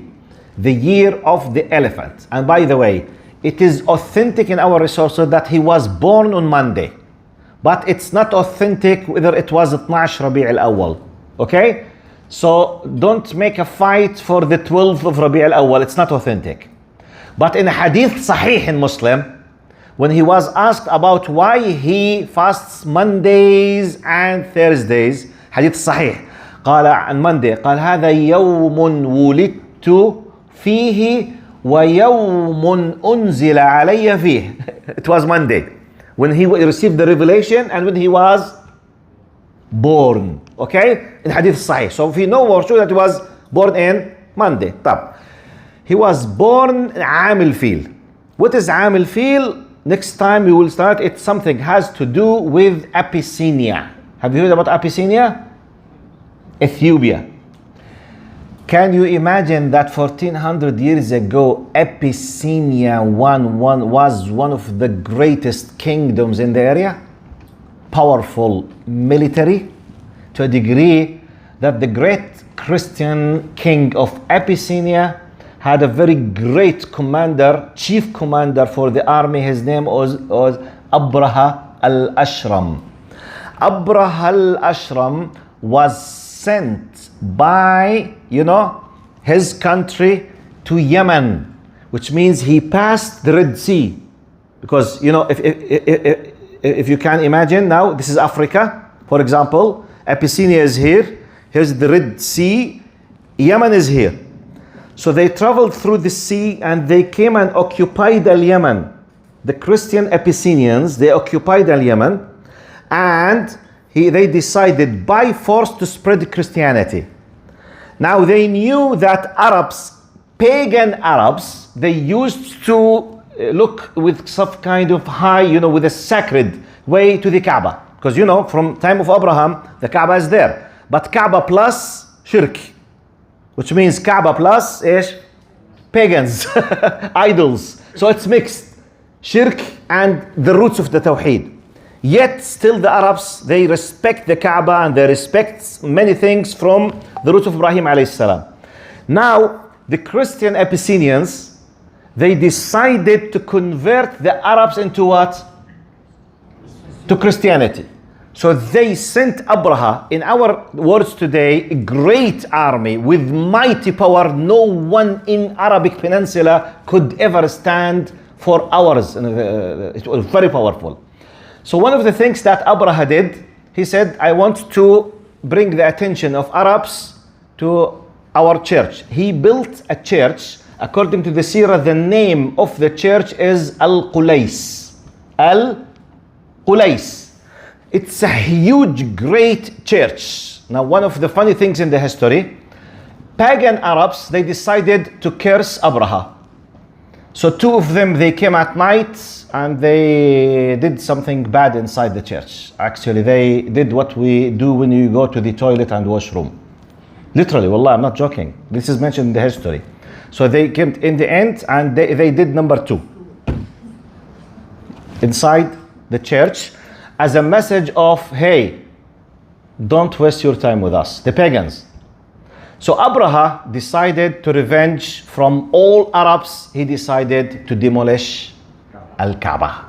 Speaker 1: the year of the elephant. And by the way, it is authentic in our resources that he was born on Monday. But it's not authentic whether it was 12 Rabi' al-Awwal. Okay? So don't make a fight for the 12th of Rabi' al-Awwal. It's not authentic. But in a hadith sahih in Muslim, when he was asked about why he fasts Mondays and Thursdays, hadith sahih, قال عن Monday, قال هذا يوم ولدت فيه ويوم أنزل علي فيه. It was Monday when he received the revelation and when he was born. Okay, in hadith sahih. So we know for sure that he was born in Monday. طب. He was born in عام الفيل. What is عام الفيل? Next time we will start. It's something has to do with Apicinia. Have you heard about Apicinia? Ethiopia. Can you imagine that 1400 years ago, Apicinia was one of the greatest kingdoms in the area? Powerful military, to a degree that the great Christian king of Apicinia had a very great commander, chief commander for the army. His name was Abraha al-Ashram. Abraha al-Ashram was sent by, his country to Yemen, which means he passed the Red Sea. Because, if you can imagine now, this is Africa, for example, Abyssinia is here, here's the Red Sea, Yemen is here. So they traveled through the sea and they came and occupied Al-Yemen. The Christian Abyssinians, they occupied Al-Yemen, and they decided by force to spread Christianity. Now they knew that Arabs, pagan Arabs, they used to look with some kind of high, with a sacred way to the Kaaba. Because from time of Abraham, the Kaaba is there. But Kaaba plus shirk, which means Kaaba plus pagans, idols. So it's mixed, shirk and the roots of the Tawheed. Yet still the Arabs, they respect the Kaaba and they respect many things from the roots of Ibrahim alayhi salam. Now the Christian Abyssinians, they decided to convert the Arabs into what? To Christianity. So they sent Abraha, in our words today, a great army with mighty power. No one in Arabic Peninsula could ever stand for hours. It was very powerful. So one of the things that Abraha did, he said, I want to bring the attention of Arabs to our church. He built a church. According to the Seerah, the name of the church is Al-Qulais. Al-Qulais. It's a huge, great church. Now, one of the funny things in the history, pagan Arabs, they decided to curse Abraha. So two of them, they came at night and they did something bad inside the church. Actually, they did what we do when you go to the toilet and washroom. Literally, wallah, I'm not joking. This is mentioned in the history. So they came in the end and they did number 2 inside the church as a message of, hey, don't waste your time with us, the pagans. So Abraha decided to revenge from all Arabs. He decided to demolish Al-Kaaba.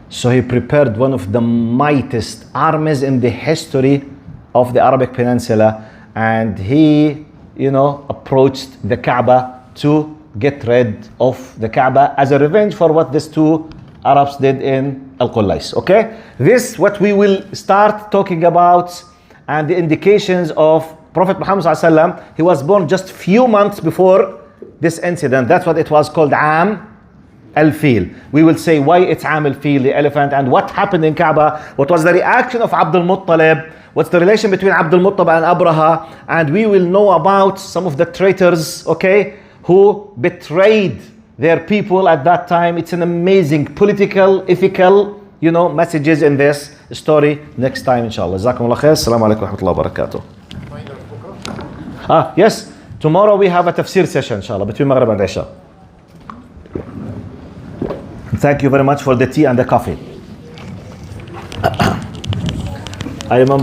Speaker 1: So he prepared one of the mightiest armies in the history of the Arabic Peninsula, and he, approached the Kaaba to get rid of the Kaaba as a revenge for what these two Arabs did in Al-Qulais. Okay? This what we will start talking about, and the indications of Prophet Muhammad ﷺ. He was born just few months before this incident. That's what it was called Am Al-Fil. We will say why it's Am Al-Fil, the elephant, and what happened in Kaaba. What was the reaction of Abdul Muttalib? What's the relation between Abdul Muttalib and Abraha? And we will know about some of the traitors, okay, who betrayed their people at that time. It's an amazing political, ethical, messages in this story. Next time, inshallah. Jazakumullah khair. Assalamu alaikum wa rahmatullahi wa barakatuh. Yes, tomorrow we have a tafsir session, inshallah, between Maghrib and Isha. Thank you very much for the tea and the coffee. I remember